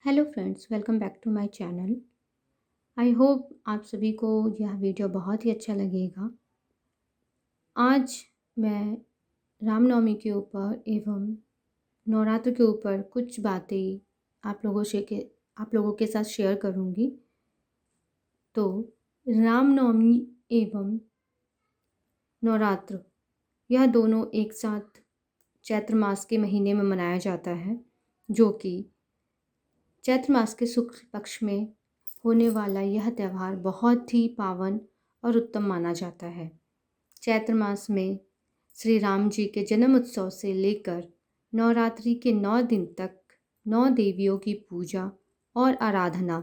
Hello friends, welcome back to my channel. I hope आप सभी को यह वीडियो बहुत ही अच्छा लगेगा। आज मैं रामनवमी के ऊपर एवं नवरात्र के ऊपर कुछ बातें आप लोगों के साथ शेयर करूंगी। तो रामनवमी एवं नवरात्र यह दोनों एक साथ चैत्र मास के महीने में मनाया जाता है, जो कि चैत्र मास के शुक्ल पक्ष में होने वाला यह त्यौहार बहुत ही पावन और उत्तम माना जाता है। चैत्र मास में श्री राम जी के जन्म उत्सव से लेकर नवरात्रि के 9 दिन तक 9 देवियों की पूजा और आराधना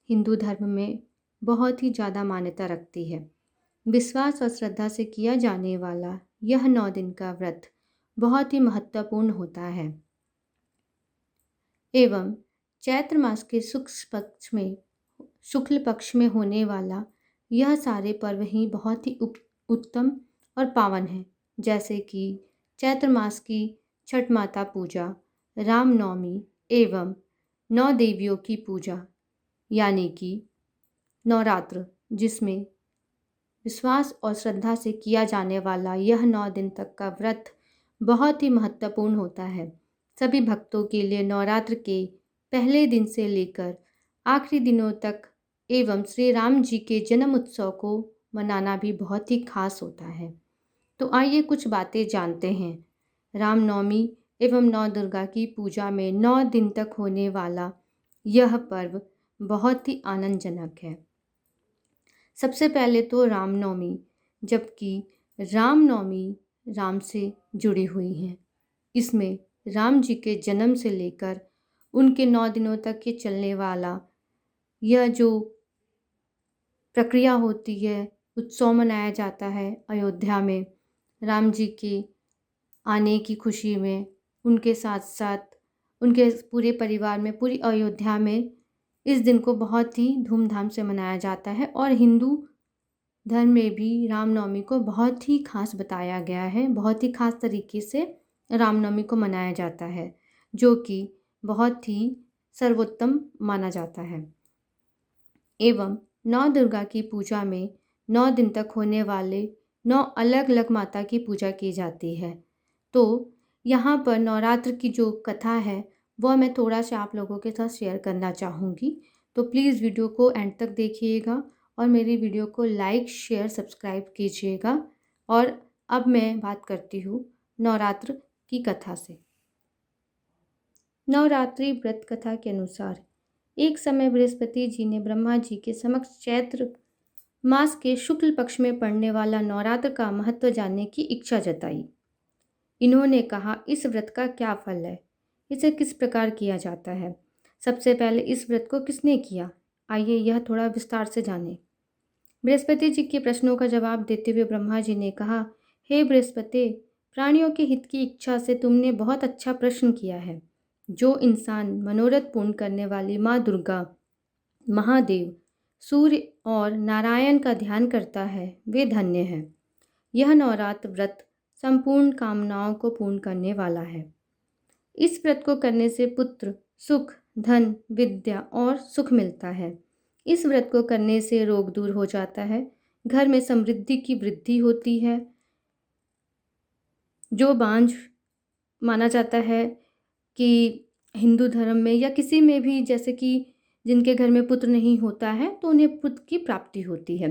हिंदू धर्म में बहुत ही ज़्यादा मान्यता रखती है। विश्वास और श्रद्धा से किया जाने वाला यह 9 दिन का व्रत बहुत ही महत्वपूर्ण होता है एवं चैत्र मास के शुक्ल पक्ष में होने वाला यह सारे पर्व ही बहुत ही उत्तम और पावन हैं, जैसे कि चैत्र मास की छठ माता पूजा, रामनवमी एवं 9 देवियों की पूजा यानी कि नवरात्र, जिसमें विश्वास और श्रद्धा से किया जाने वाला यह 9 दिन तक का व्रत बहुत ही महत्वपूर्ण होता है। सभी भक्तों के लिए नवरात्र के पहले दिन से लेकर आखिरी दिनों तक एवं श्री राम जी के जन्म उत्सव को मनाना भी बहुत ही खास होता है। तो आइए कुछ बातें जानते हैं। रामनवमी एवं नौ दुर्गा की पूजा में 9 दिन तक होने वाला यह पर्व बहुत ही आनंदजनक है। सबसे पहले तो रामनवमी, जबकि रामनवमी राम से जुड़ी हुई है। इसमें राम जी के जन्म से लेकर उनके 9 दिनों तक ये चलने वाला यह जो प्रक्रिया होती है, उत्सव मनाया जाता है अयोध्या में। राम जी के आने की खुशी में उनके साथ साथ उनके पूरे परिवार में, पूरी अयोध्या में इस दिन को बहुत ही धूमधाम से मनाया जाता है और हिंदू धर्म में भी रामनवमी को बहुत ही खास बताया गया है। बहुत ही खास तरीके से रामनवमी को मनाया जाता है, जो कि बहुत ही सर्वोत्तम माना जाता है। एवं 9 दुर्गा की पूजा में 9 दिन तक होने वाले 9 अलग अलग माता की पूजा की जाती है। तो यहाँ पर नवरात्र की जो कथा है वह मैं थोड़ा सा आप लोगों के साथ शेयर करना चाहूँगी। तो प्लीज़ वीडियो को एंड तक देखिएगा और मेरी वीडियो को लाइक, शेयर, सब्सक्राइब कीजिएगा। और अब मैं बात करती हूँ नवरात्र की कथा से। नवरात्रि व्रत कथा के अनुसार एक समय बृहस्पति जी ने ब्रह्मा जी के समक्ष चैत्र मास के शुक्ल पक्ष में पड़ने वाला नवरात्र का महत्व जानने की इच्छा जताई। इन्होंने कहा, इस व्रत का क्या फल है, इसे किस प्रकार किया जाता है, सबसे पहले इस व्रत को किसने किया, आइए यह थोड़ा विस्तार से जानें। बृहस्पति जी के प्रश्नों का जवाब देते हुए ब्रह्मा जी ने कहा, हे बृहस्पति, प्राणियों के हित की इच्छा से तुमने बहुत अच्छा प्रश्न किया है। जो इंसान मनोरथ पूर्ण करने वाली माँ दुर्गा, महादेव, सूर्य और नारायण का ध्यान करता है वे धन्य है। यह नवरात्र व्रत संपूर्ण कामनाओं को पूर्ण करने वाला है। इस व्रत को करने से पुत्र, सुख, धन, विद्या और सुख मिलता है। इस व्रत को करने से रोग दूर हो जाता है, घर में समृद्धि की वृद्धि होती है। जो बांझ माना जाता है कि हिंदू धर्म में या किसी में भी, जैसे कि जिनके घर में पुत्र नहीं होता है तो उन्हें पुत्र की प्राप्ति होती है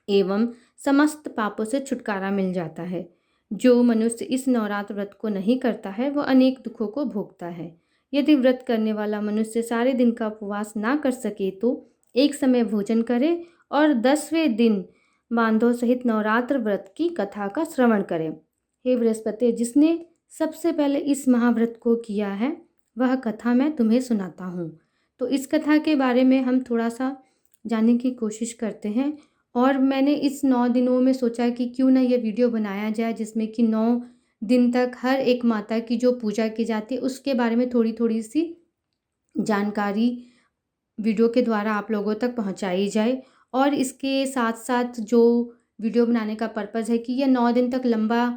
एवं समस्त पापों से छुटकारा मिल जाता है। जो मनुष्य इस नवरात्र व्रत को नहीं करता है वह अनेक दुखों को भोगता है। यदि व्रत करने वाला मनुष्य सारे दिन का उपवास ना कर सके तो एक समय भोजन करे और 10वें दिन बांधों सहित नवरात्र व्रत की कथा का श्रवण करे। हे बृहस्पति, जिसने सबसे पहले इस महाव्रत को किया है वह कथा मैं तुम्हें सुनाता हूँ। तो इस कथा के बारे में हम थोड़ा सा जानने की कोशिश करते हैं और मैंने इस 9 दिनों में सोचा कि क्यों ना ये वीडियो बनाया जाए, जिसमें कि 9 दिन तक हर एक माता की जो पूजा की जाती है उसके बारे में थोड़ी थोड़ी सी जानकारी वीडियो के द्वारा आप लोगों तक पहुंचाई जाए। और इसके साथ साथ जो वीडियो बनाने का पर्पज़ है कि यह 9 दिन तक लंबा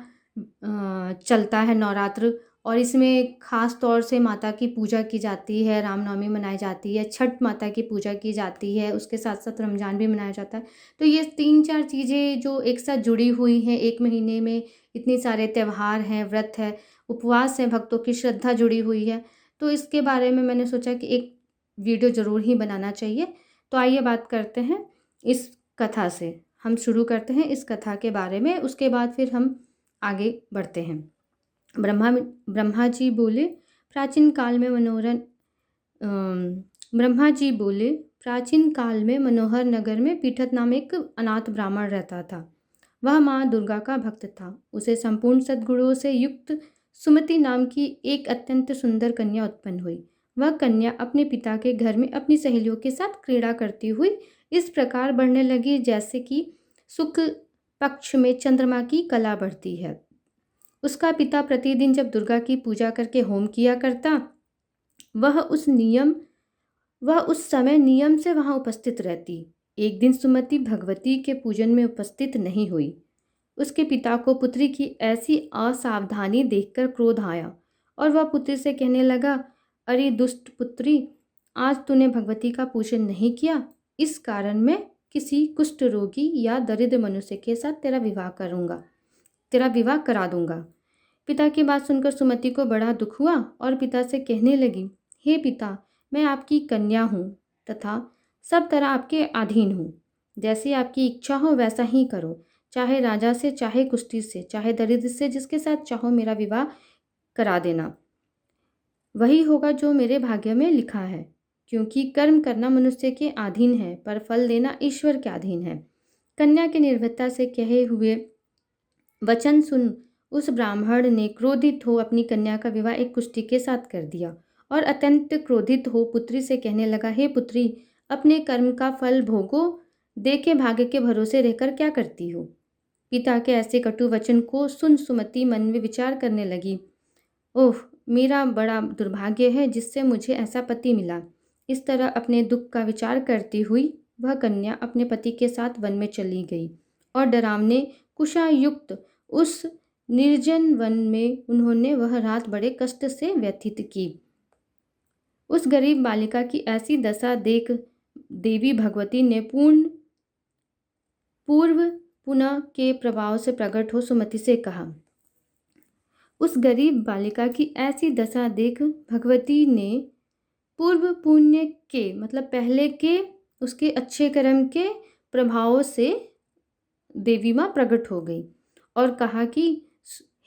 चलता है नवरात्र, और इसमें ख़ास तौर से माता की पूजा की जाती है, रामनवमी मनाई जाती है, छठ माता की पूजा की जाती है, उसके साथ-साथ रमज़ान भी मनाया जाता है। तो ये 3-4 चीज़ें जो एक साथ जुड़ी हुई हैं, 1 महीने में इतने सारे त्योहार हैं, व्रत है, उपवास है, भक्तों की श्रद्धा जुड़ी हुई है। तो इसके बारे में मैंने सोचा कि एक वीडियो ज़रूर ही बनाना चाहिए। तो आइए बात करते हैं इस कथा से। हम शुरू करते हैं इस कथा के बारे में, उसके बाद फिर हम आगे बढ़ते हैं। ब्रह्मा जी बोले, प्राचीन काल में ब्रह्मा जी बोले, प्राचीन काल में मनोहर नगर में पीठत नाम एक अनाथ ब्राह्मण रहता था। वह माँ दुर्गा का भक्त था। उसे संपूर्ण सद्गुणों से युक्त सुमति नाम की एक अत्यंत सुंदर कन्या उत्पन्न हुई। वह कन्या अपने पिता के घर में अपनी सहेलियों के साथ क्रीड़ा करती हुई इस प्रकार बढ़ने लगी जैसे कि शुक्ल पक्ष में चंद्रमा की कला बढ़ती है। उसका पिता प्रतिदिन जब दुर्गा की पूजा करके होम किया करता, वह उस समय नियम से वहां उपस्थित रहती। एक दिन सुमति भगवती के पूजन में उपस्थित नहीं हुई। उसके पिता को पुत्री की ऐसी असावधानी देखकर क्रोध आया और वह पुत्री से कहने लगा, अरे दुष्ट पुत्री, आज तूने भगवती का पूजन नहीं किया, इस कारण मैं किसी कुष्ठ रोगी या दरिद्र मनुष्य के साथ तेरा विवाह करा दूंगा। पिता की बात सुनकर सुमति को बड़ा दुख हुआ और पिता से कहने लगी, हे पिता, मैं आपकी कन्या हूँ तथा सब तरह आपके अधीन हूँ। जैसी आपकी इच्छा हो वैसा ही करो, चाहे राजा से, चाहे कुष्ठी से, चाहे दरिद्र से, जिसके साथ चाहो मेरा विवाह करा देना। वही होगा जो मेरे भाग्य में लिखा है, क्योंकि कर्म करना मनुष्य के अधीन है पर फल देना ईश्वर के अधीन है। कन्या के निर्भयता से कहे हुए वचन सुन उस ब्राह्मण ने क्रोधित हो अपनी कन्या का विवाह एक कुष्ठी के साथ कर दिया और अत्यंत क्रोधित हो पुत्री से कहने लगा, हे पुत्री, अपने कर्म का फल भोगो, देखे भाग्य के भरोसे रहकर क्या करती हो। पिता के ऐसे कटु वचन को सुन सुमति मन में विचार करने लगी, ओह, मेरा बड़ा दुर्भाग्य है जिससे मुझे ऐसा पति मिला। इस तरह अपने दुख का विचार करती हुई वह कन्या अपने पति के साथ वन में चली गई और डरावने कुशायुक्त उस निर्जन वन में उन्होंने वह रात बड़े कष्ट से व्यतीत की। उस गरीब बालिका की ऐसी दशा देख देवी भगवती ने पूर्व पुनः के प्रभाव से प्रकट हो सुमति से कहा। उस गरीब बालिका की ऐसी दशा देख भगवती ने पूर्व पुण्य के मतलब पहले के उसके अच्छे कर्म के प्रभाव से देवी माँ प्रकट हो गई और कहा कि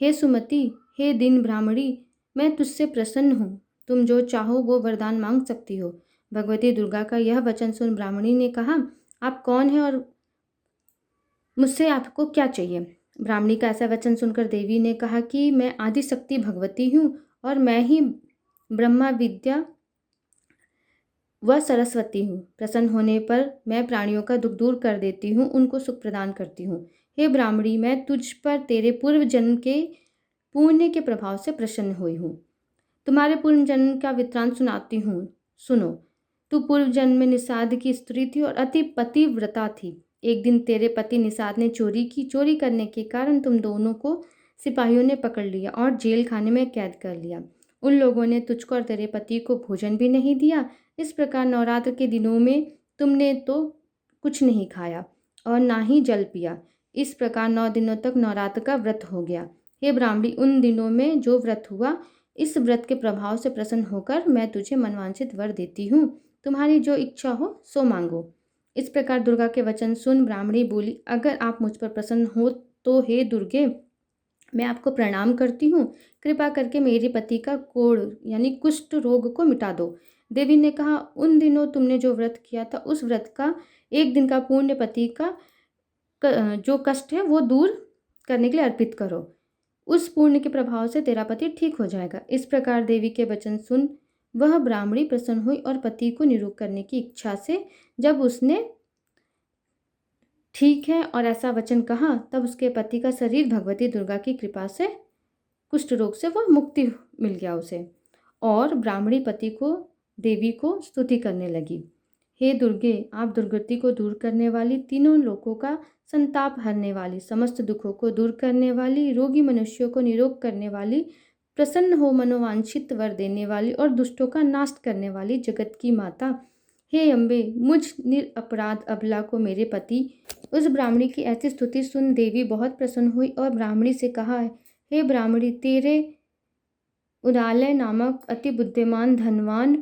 हे सुमति, हे दीन ब्राह्मणी, मैं तुझसे प्रसन्न हूँ, तुम जो चाहो वो वरदान मांग सकती हो। भगवती दुर्गा का यह वचन सुन ब्राह्मणी ने कहा, आप कौन हैं और मुझसे आपको क्या चाहिए। ब्राह्मणी का ऐसा वचन सुनकर देवी ने कहा कि मैं आदिशक्ति भगवती हूँ और मैं ही ब्रह्मा विद्या व सरस्वती हूँ। प्रसन्न होने पर मैं प्राणियों का दुख दूर कर देती हूँ, उनको सुख प्रदान करती हूँ। हे ब्राह्मणी, मैं तुझ पर तेरे पूर्व जन्म के पुण्य के प्रभाव से प्रसन्न हुई हूँ। तुम्हारे पूर्व जन्म का वृत्तांत सुनाती हूँ, सुनो। तू पूर्व जन्म में निषाद की स्त्री थी और अति पतिव्रता थी। एक दिन तेरे पति निषाद ने चोरी की। चोरी करने के कारण तुम दोनों को सिपाहियों ने पकड़ लिया और जेल खाने में कैद कर लिया। उन लोगों ने तुझको और तेरे पति को भोजन भी नहीं दिया। इस प्रकार नवरात्र के दिनों में तुमने तो कुछ नहीं खाया और ना ही जल पिया। इस प्रकार 9 दिनों तक नवरात्र का व्रत हो गया। हे ब्राह्मणी, उन दिनों में जो व्रत हुआ, इस व्रत के प्रभाव से प्रसन्न होकर मैं तुझे मनवांछित वर देती हूँ। तुम्हारी जो इच्छा हो सो मांगो। इस प्रकार दुर्गा के वचन सुन ब्राह्मणी बोली, अगर आप मुझ पर प्रसन्न हो तो हे दुर्गे, मैं आपको प्रणाम करती हूँ। कृपा करके मेरे पति का कोढ़ यानी कुष्ठ रोग को मिटा दो। देवी ने कहा, उन दिनों तुमने जो व्रत किया था उस व्रत का एक दिन का पुण्य पति का जो कष्ट है वो दूर करने के लिए अर्पित करो। उस पुण्य के प्रभाव से तेरा पति ठीक हो जाएगा। इस प्रकार देवी के वचन सुन वह ब्राह्मणी प्रसन्न हुई और पति को निरोग करने की इच्छा से जब उसने ठीक है और ऐसा वचन कहा, तब उसके पति का शरीर भगवती दुर्गा की कृपा से कुष्ठ रोग से वह मुक्ति मिल गया उसे। और ब्राह्मणी पति को देवी को स्तुति करने लगी, हे दुर्गे, आप दुर्गति को दूर करने वाली, तीनों लोकों का संताप हरने वाली, समस्त दुखों को दूर करने वाली, रोगी मनुष्यों को निरोग करने वाली, प्रसन्न हो मनोवांछित वर देने वाली और दुष्टों का नाश करने वाली जगत की माता, हे अम्बे, मुझ निरपराध अबला को मेरे पति। उस ब्राह्मणी की ऐसी स्तुति सुन देवी बहुत प्रसन्न हुई और ब्राह्मणी से कहा, हे ब्राह्मणी, तेरे उदालय नामक अति बुद्धिमान, धनवान,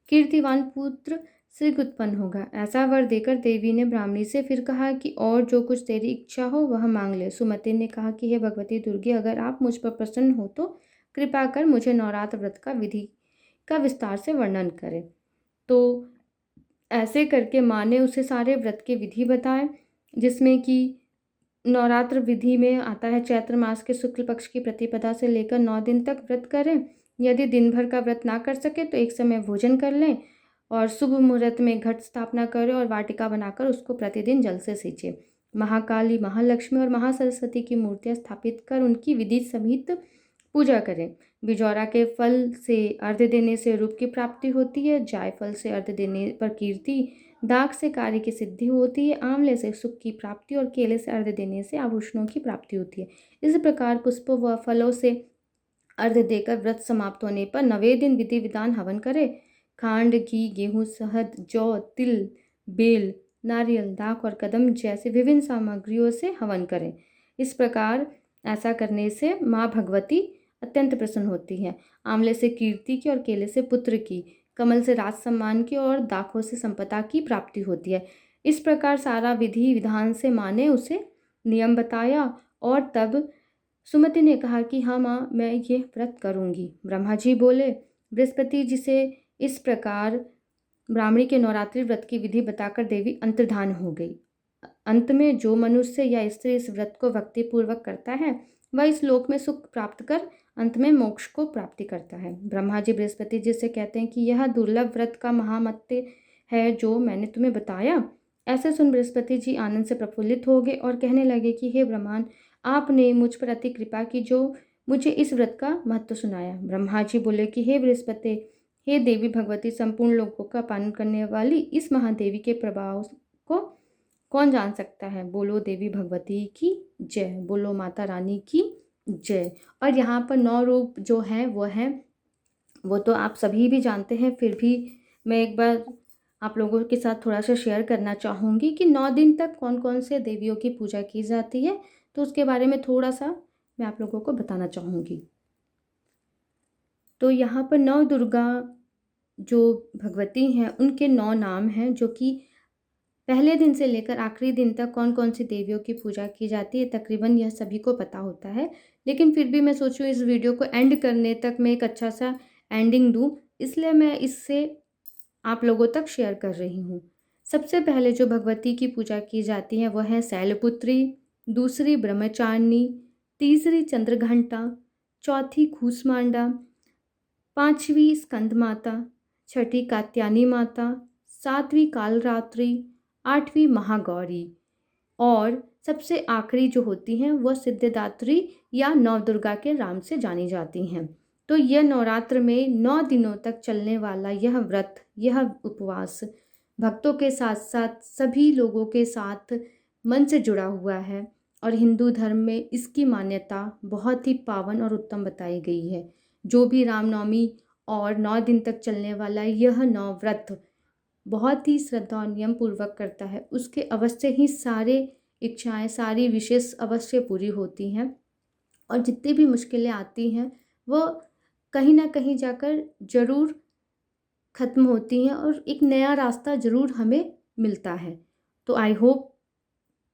कीर्तिवान पुत्र शीघ्र उत्पन्न होगा। ऐसा वर देकर देवी ने ब्राह्मणी से फिर कहा कि और जो कुछ तेरी इच्छा हो वह मांग ले। सुमति ने कहा कि हे भगवती दुर्गे, अगर आप मुझ पर प्रसन्न हो तो कृपा कर मुझे नवरात्र व्रत का विधि का विस्तार से वर्णन करें। तो ऐसे करके माँ ने उसे सारे व्रत के विधि बताए, जिसमें कि नवरात्र विधि में आता है चैत्र मास के शुक्ल पक्ष की प्रतिपदा से लेकर 9 दिन तक व्रत करें। यदि दिन भर का व्रत ना कर सके तो एक समय भोजन कर लें और शुभ मुहूर्त में घट स्थापना करें और वाटिका बनाकर उसको प्रतिदिन जल से सींचें। महाकाली, महालक्ष्मी और महासरस्वती की मूर्तियां स्थापित कर उनकी विधि सहित पूजा करें। बिजौरा के फल से अर्घ्य देने से रूप की प्राप्ति होती है, जायफल से अर्घ्य देने पर कीर्ति, दाख से कार्य की सिद्धि होती है, आंवले से सुख की प्राप्ति और केले से अर्घ्य देने से आभूषणों की प्राप्ति होती है। इस प्रकार पुष्पों व फलों से अर्घ्य देकर व्रत समाप्त होने पर 9वें दिन विधि विधान हवन करें। खांड, घी, गेहूँ, शहद, जौ, तिल, बेल, नारियल, दाख और कदम जैसे विभिन्न सामग्रियों से हवन करें। इस प्रकार ऐसा करने से माँ भगवती अत्यंत प्रसन्न होती है। आंवले से कीर्ति की और केले से पुत्र की, कमल से राज सम्मान की और दाखों से संपदा की प्राप्ति होती है। इस प्रकार सारा विधि विधान से माँ ने उसे नियम बताया और तब सुमति ने कहा कि हाँ माँ, मैं ये व्रत करूँगी। ब्रह्मा जी बोले, बृहस्पति जी से इस प्रकार ब्राह्मणी के नवरात्रि व्रत की विधि बताकर देवी अंतर्धान हो गई। अंत में जो मनुष्य या स्त्री इस व्रत को भक्तिपूर्वक करता है वह इस लोक में सुख प्राप्त कर अंत में मोक्ष को प्राप्ति करता है। ब्रह्मा जी बृहस्पति जी से कहते हैं कि यह दुर्लभ व्रत का महामत्य है जो मैंने तुम्हें बताया। ऐसे सुन बृहस्पति जी आनंद से प्रफुल्लित हो गए और कहने लगे कि हे ब्रह्मांड, आपने मुझ पर अति कृपा की जो मुझे इस व्रत का महत्व सुनाया। ब्रह्मा जी बोले कि हे बृहस्पति, हे देवी भगवती, संपूर्ण लोकों का पालन करने वाली इस महादेवी के प्रभाव को कौन जान सकता है। बोलो देवी भगवती की जय, बोलो माता रानी की जय। और यहाँ पर 9 रूप जो हैं वो तो आप सभी भी जानते हैं, फिर भी मैं एक बार आप लोगों के साथ थोड़ा सा शेयर करना चाहूँगी कि 9 दिन तक कौन कौन से देवियों की पूजा की जाती है, तो उसके बारे में थोड़ा सा मैं आप लोगों को बताना चाहूँगी। तो यहाँ पर 9 दुर्गा जो भगवती हैं उनके 9 नाम हैं, जो कि पहले दिन से लेकर आखिरी दिन तक कौन कौन सी देवियों की पूजा की जाती है तकरीबन यह सभी को पता होता है। लेकिन फिर भी मैं सोचूं इस वीडियो को एंड करने तक मैं एक अच्छा सा एंडिंग दूं, इसलिए मैं इससे आप लोगों तक शेयर कर रही हूँ। सबसे पहले जो भगवती की पूजा की जाती है वह है शैलपुत्री, दूसरी ब्रह्मचारिणी, तीसरी चंद्रघंटा, चौथी कूष्मांडा, 5वीं स्कंद माता, 6ठी कात्यायनी माता, 7वीं कालरात्रि, 8वीं महागौरी और सबसे आखिरी जो होती हैं वह सिद्धिदात्री या नवदुर्गा के नाम से जानी जाती हैं। तो यह नवरात्र में 9 दिनों तक चलने वाला यह व्रत, यह उपवास भक्तों के साथ साथ सभी लोगों के साथ मन से जुड़ा हुआ है और हिंदू धर्म में इसकी मान्यता बहुत ही पावन और उत्तम बताई गई है। जो भी रामनवमी और 9 दिन तक चलने वाला यह नवव्रत बहुत ही श्रद्धा और नियम पूर्वक करता है, उसके अवश्य ही सारे इच्छाएं, सारी विशेष अवश्य पूरी होती हैं और जितनी भी मुश्किलें आती हैं वो कहीं ना कहीं जाकर ज़रूर ख़त्म होती हैं और एक नया रास्ता ज़रूर हमें मिलता है। तो आई होप,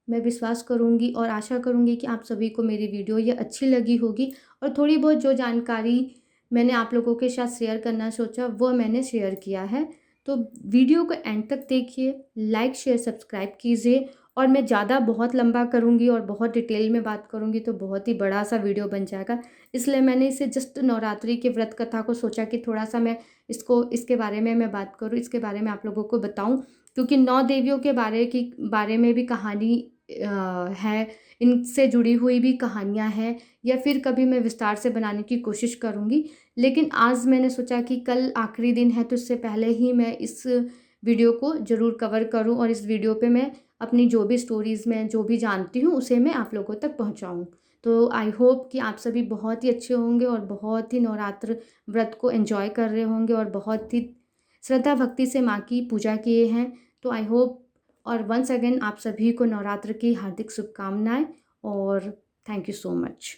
मैं विश्वास करूंगी और आशा करूंगी कि आप सभी को मेरी वीडियो ये अच्छी लगी होगी और थोड़ी बहुत जो जानकारी मैंने आप लोगों के साथ शेयर करना सोचा वो मैंने शेयर किया है। तो वीडियो को एंड तक देखिए, लाइक शेयर सब्सक्राइब कीजिए और मैं ज़्यादा बहुत लंबा करूँगी और बहुत डिटेल में बात करूँगी तो बहुत ही बड़ा सा वीडियो बन जाएगा, इसलिए मैंने इसे जस्ट नवरात्रि के व्रत कथा को सोचा कि थोड़ा सा मैं इसके बारे में मैं बात करूँ, इसके बारे में आप लोगों को बताऊँ, क्योंकि 9 देवियों के बारे में भी कहानी है, इनसे जुड़ी हुई भी कहानियाँ हैं, या फिर कभी मैं विस्तार से बनाने की कोशिश करूँगी। लेकिन आज मैंने सोचा कि कल आखिरी दिन है तो इससे पहले ही मैं इस वीडियो को ज़रूर कवर करूँ और इस वीडियो पे मैं अपनी जो भी स्टोरीज़ में जो भी जानती हूँ उसे मैं आप लोगों तक पहुँचाऊँ। तो आई होप कि आप सभी बहुत ही अच्छे होंगे और बहुत ही नवरात्र व्रत को एंजॉय कर रहे होंगे और बहुत ही श्रद्धा भक्ति से माँ की पूजा किए हैं। तो आई होप, और वंस अगेन आप सभी को नवरात्र की हार्दिक शुभकामनाएं और थैंक यू सो मच।